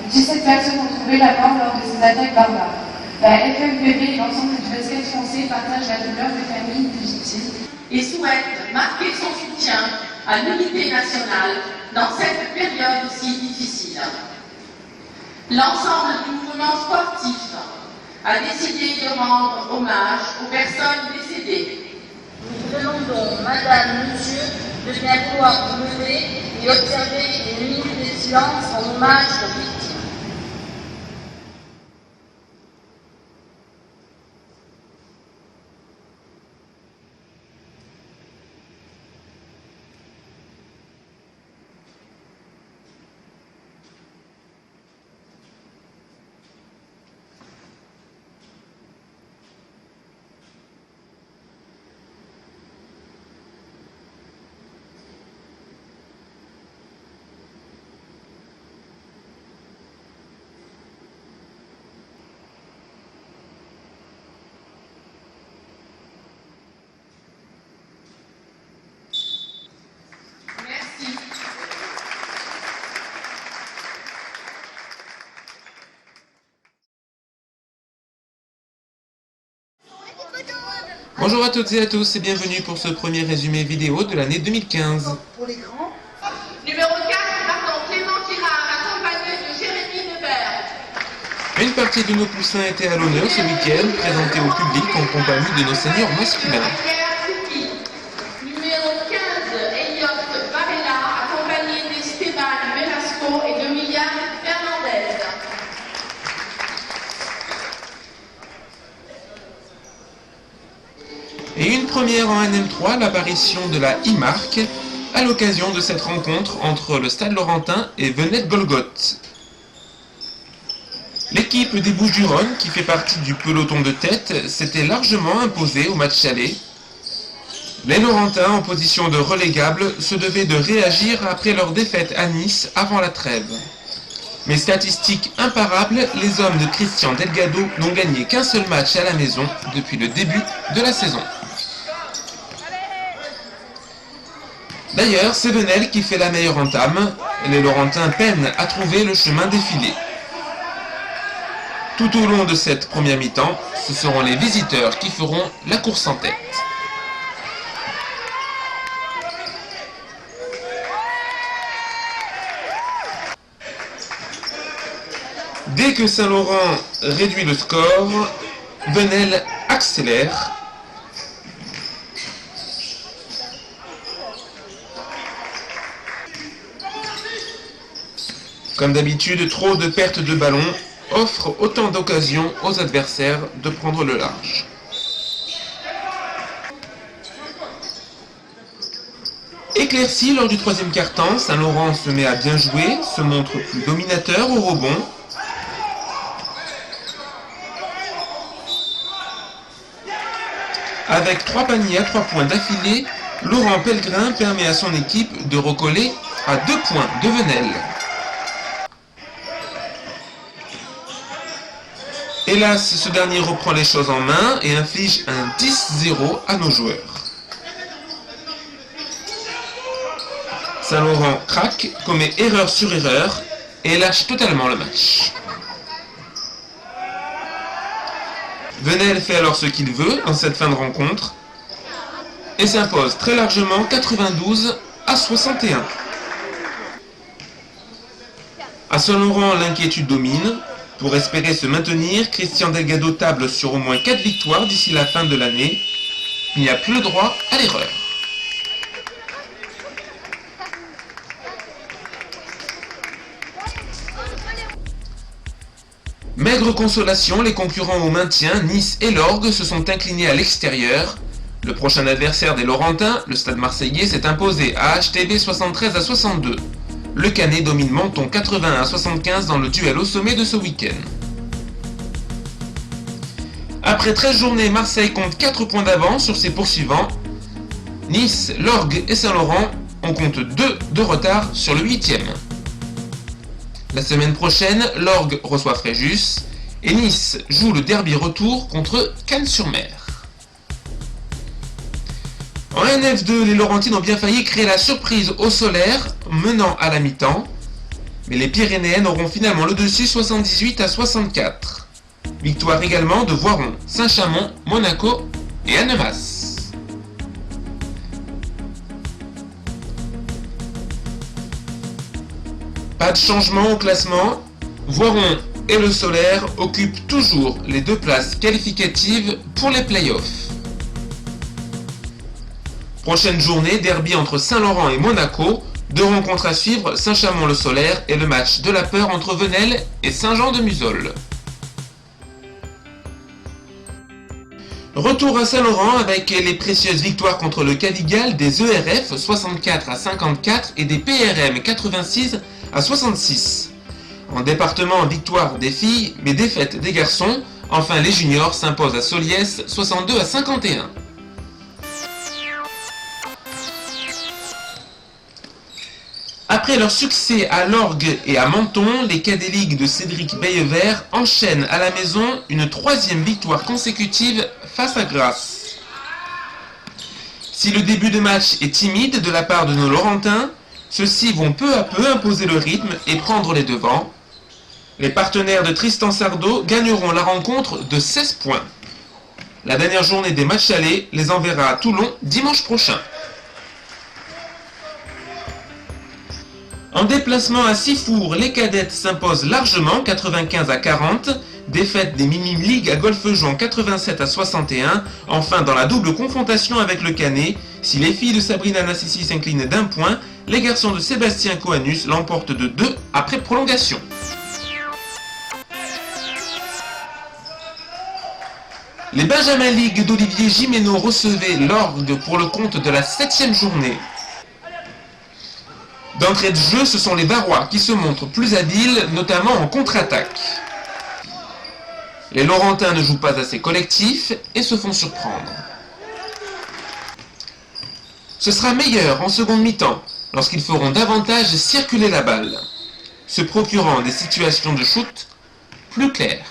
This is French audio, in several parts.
17 personnes ont trouvé la mort lors de ces attaques barbares. La FFVB et l'ensemble du basket français partagent la douleur des familles des victimes et souhaite marquer son soutien à l'unité nationale dans cette période si difficile. L'ensemble du mouvement sportif a décidé de rendre hommage aux personnes décédées. Nous vous demandons, Madame, Monsieur, de bien vouloir vous lever et observer les minutes de silence en hommage aux victimes. Bonjour à toutes et à tous et bienvenue pour ce premier résumé vidéo de l'année 2015. Pour les grands. Numéro 4, pardon, Clément Girard, accompagné de Jérémy Lebert. Une partie de nos poussins était à l'honneur ce week-end, présentés au public en compagnie de nos seniors masculins. Numéro 15, Elliot Varela, accompagné d'Esteban Velasco et de Milian Fernandez. Et une première en NM3, l'apparition de la e-marque à l'occasion de cette rencontre entre le Stade Laurentin et Venette-Golgoth. L'équipe des Bouches-du-Rhône, qui fait partie du peloton de tête, s'était largement imposée au match aller. Les Laurentins, en position de relégable, se devaient de réagir après leur défaite à Nice avant la trêve. Mais statistique imparable, les hommes de Christian Delgado n'ont gagné qu'un seul match à la maison depuis le début de la saison. D'ailleurs, c'est Venelle qui fait la meilleure entame. Les Laurentins peinent à trouver le chemin défilé. Tout au long de cette première mi-temps, ce seront les visiteurs qui feront la course en tête. Dès que Saint-Laurent réduit le score, Venelle accélère. Comme d'habitude, trop de pertes de ballon offrent autant d'occasions aux adversaires de prendre le large. Éclairci lors du troisième quart-temps, Saint-Laurent se met à bien jouer, se montre plus dominateur au rebond. Avec 3 paniers à 3 points d'affilée, Laurent Pellegrin permet à son équipe de recoller à 2 points de Venelle. Hélas, ce dernier reprend les choses en main et inflige un 10-0 à nos joueurs. Saint-Laurent craque, commet erreur sur erreur et lâche totalement le match. Venelle fait alors ce qu'il veut dans cette fin de rencontre et s'impose très largement 92-61. À Saint-Laurent, l'inquiétude domine. Pour espérer se maintenir, Christian Delgado table sur au moins 4 victoires d'ici la fin de l'année. Il n'y a plus le droit à l'erreur. Maigre consolation, les concurrents au maintien, Nice et l'Orgue, se sont inclinés à l'extérieur. Le prochain adversaire des Laurentins, le Stade Marseillais, s'est imposé à HTB 73-62. Le Canet domine Menton 81-75 dans le duel au sommet de ce week-end. Après 13 journées, Marseille compte 4 points d'avance sur ses poursuivants. Nice, l'Orgue et Saint-Laurent en comptent 2 de retard sur le 8e. La semaine prochaine, l'Orgue reçoit Fréjus et Nice joue le derby retour contre Cannes-sur-Mer. En NF2, les Laurentines ont bien failli créer la surprise au Solaire, menant à la mi-temps. Mais les Pyrénéennes auront finalement le dessus 78-64. Victoire également de Voiron, Saint-Chamond, Monaco et Annemasse. Pas de changement au classement, Voiron et le Solaire occupent toujours les 2 places qualificatives pour les playoffs. Prochaine journée, derby entre Saint-Laurent et Monaco, 2 rencontres à suivre, Saint-Chamond le Solaire et le match de la peur entre Venelle et Saint-Jean-de-Muzols. Retour à Saint-Laurent avec les précieuses victoires contre le Cavigal des ERF 64-54 et des PRM 86-66. En département, victoire des filles, mais défaite des garçons. Enfin, les juniors s'imposent à Soliès 62-51. Après leur succès à Lorgues et à Menton, les cadets ligues de Cédric Beyevert enchaînent à la maison une 3e victoire consécutive face à Grasse. Si le début de match est timide de la part de nos Laurentins, ceux-ci vont peu à peu imposer le rythme et prendre les devants. Les partenaires de Tristan Sardeau gagneront la rencontre de 16 points. La dernière journée des matchs allés les enverra à Toulon dimanche prochain. En déplacement à Sifour, les cadettes s'imposent largement 95-40, défaite des Mimim League à Golfe-Juan 87-61, enfin dans la double confrontation avec le Canet, si les filles de Sabrina Nassissi s'inclinent d'1 point, les garçons de Sébastien Coanus l'emportent de 2 après prolongation. Les Benjamin League d'Olivier Gimeno recevaient l'Orgue pour le compte de la 7e journée. D'entrée de jeu, ce sont les Varois qui se montrent plus habiles, notamment en contre-attaque. Les Laurentins ne jouent pas assez collectif et se font surprendre. Ce sera meilleur en seconde mi-temps, lorsqu'ils feront davantage circuler la balle, se procurant des situations de shoot plus claires.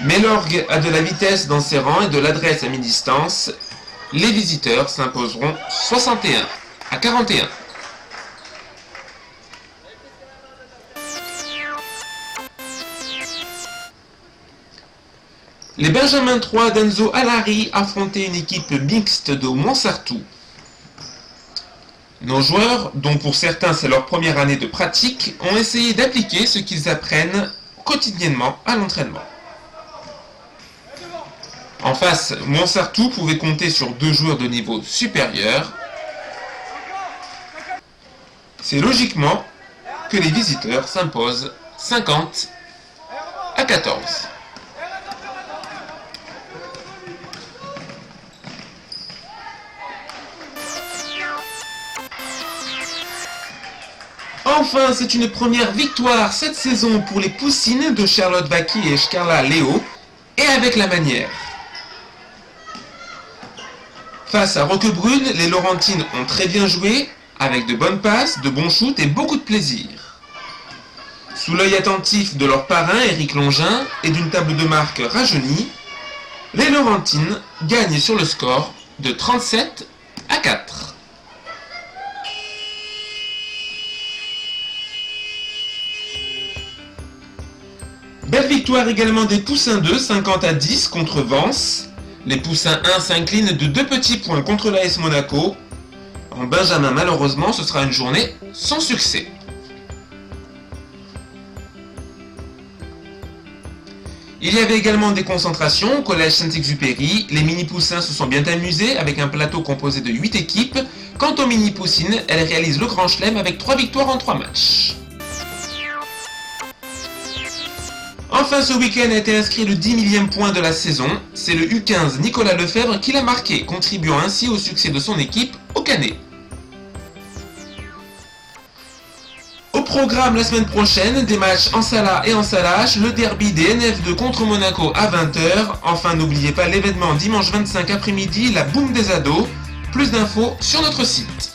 Mais l'Orgue a de la vitesse dans ses rangs et de l'adresse à mi-distance. Les visiteurs s'imposeront 61-41. Les Benjamin 3 d'Enzo Alari affrontaient une équipe mixte de Montsartou. Nos joueurs, dont pour certains c'est leur première année de pratique, ont essayé d'appliquer ce qu'ils apprennent quotidiennement à l'entraînement. En face, Montsartou pouvait compter sur 2 joueurs de niveau supérieur. C'est logiquement que les visiteurs s'imposent 50-14. Enfin, c'est une première victoire cette saison pour les Poussines de Charlotte Baki et Shkarla Léo, et avec la manière. Face à Roquebrune, les Laurentines ont très bien joué, avec de bonnes passes, de bons shoots et beaucoup de plaisir. Sous l'œil attentif de leur parrain Éric Longin et d'une table de marque rajeunie, les Laurentines gagnent sur le score de 37-4. Belle victoire également des Poussins 2, 50-10 contre Vence. Les Poussins 1 s'inclinent de 2 petits points contre l'AS Monaco. En Benjamin, malheureusement, ce sera une journée sans succès. Il y avait également des concentrations au collège Saint-Exupéry. Les mini-poussins se sont bien amusés avec un plateau composé de 8 équipes. Quant aux mini-poussines, elles réalisent le grand chelem avec 3 victoires en 3 matchs. Enfin, ce week-end a été inscrit le 10 millième point de la saison. C'est le U15 Nicolas Lefebvre qui l'a marqué, contribuant ainsi au succès de son équipe au Canet. Au programme la semaine prochaine, des matchs en Sala et en Salache, le derby des NF2 contre Monaco à 20h. Enfin, n'oubliez pas l'événement dimanche 25 après-midi, la Boum des ados. Plus d'infos sur notre site.